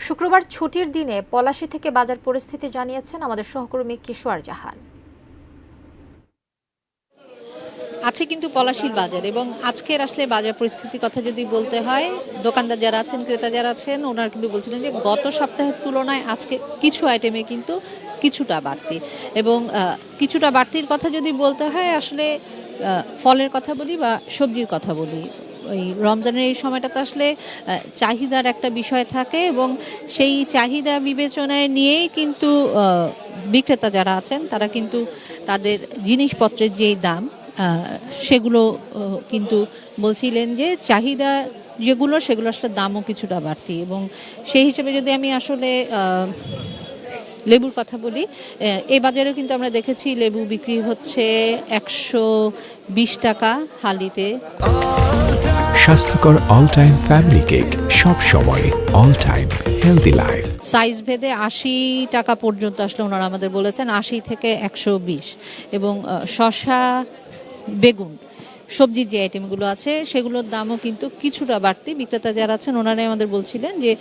শুক্রবার ছুটির দিনে পলাশী থেকে বাজার পরিস্থিতি জানিয়েছেন আমাদের সহকর্মী কিশোর জাহান। আছে কিন্তু পলাশীর বাজার, এবং আজকের আসলে বাজার পরিস্থিতির কথা যদি বলতে হয়, দোকানদার যারা আছেন, ক্রেতা যারা আছেন, ওনারা কিন্তু বলছিলেন যে গত সপ্তাহের তুলনায় আজকে কিছু আইটেমে কিন্তু কিছুটা বাড়তি। এবং কিছুটা বাড়তির কথা যদি বলতে হয়, আসলে ফলের কথা বলি বা সবজির কথা বলি, ওই রমজানের এই সময়টাতে আসলে চাহিদার একটা বিষয় থাকে, এবং সেই চাহিদা বিবেচনায় নিয়েই কিন্তু বিক্রেতা যারা আছেন তারা কিন্তু তাদের জিনিসপত্রের যেই দাম সেগুলো কিন্তু বলছিলেন যে চাহিদা যেগুলো সেগুলো আসলে দামও কিছুটা বাড়তি। এবং সেই হিসেবে যদি আমি আসলে লেবুর কথা বলি, এই বাজারেও কিন্তু আমরা দেখেছি লেবু বিক্রি হচ্ছে 120 টাকা হালিতে। স্বাস্থ্যকর অল টাইম ফ্যামিলি কেক, সব সময় all time healthy life. Size ভেদে 80 টাকা পর্যন্ত আসলে ওনারা আমাদের বলেছেন, 80 থেকে 120। এবং শসা, বেগুন, সবজির যে আইটেমগুলো আছে সেগুলোর দামও কিন্তু কিছুটা বাড়তি। বিক্রেতা যারা আছেন ওনারাই আমাদের বলছিলেন যে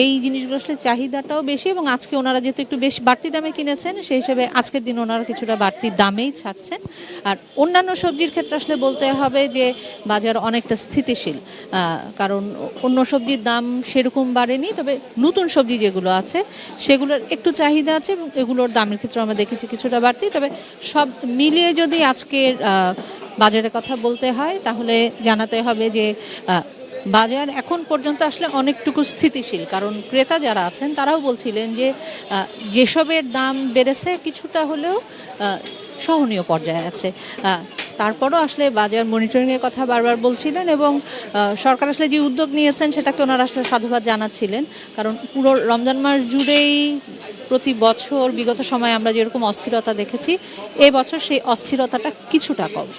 এই জিনিসগুলো আসলে চাহিদাটাও বেশি, এবং আজকে ওনারা যেহেতু একটু বেশ বাড়তি দামে কিনেছেন, সেই হিসেবে আজকের দিন ওনারা কিছুটা বাড়তি দামেই ছাড়ছেন। আর অন্যান্য সবজির ক্ষেত্রে আসলে বলতে হবে যে বাজার অনেকটা স্থিতিশীল, কারণ অন্য সবজির দাম সেরকম বাড়েনি, তবে নতুন সবজি যেগুলো আছে সেগুলোর একটু চাহিদা আছে, এবং এগুলোর দামের ক্ষেত্রে আমরা দেখেছি কিছুটা বাড়তি। তবে সব মিলিয়ে যদি আজকের বাজারের কথা বলতে হয়, তাহলে জানাতে হবে যে বাজার এখন পর্যন্ত আসলে অনেকটুকু স্থিতিশীল, কারণ ক্রেতা যারা আছেন তারাও বলছিলেন যে যেসবের দাম বেড়েছে কিছুটা হলেও সহনীয় পর্যায়ে আছে। তারপরও আসলে বাজার মনিটরিংয়ের কথা বারবার বলছিলেন, এবং সরকার আসলে যে উদ্যোগ নিয়েছেন সেটাকে ওনারা আসলে সাধুবাদ জানাচ্ছিলেন, কারণ পুরো রমজান মাস জুড়েই প্রতি বছর বিগত সময়ে আমরা যেরকম অস্থিরতা দেখেছি, এবছর সেই অস্থিরতাটা কিছুটা কম।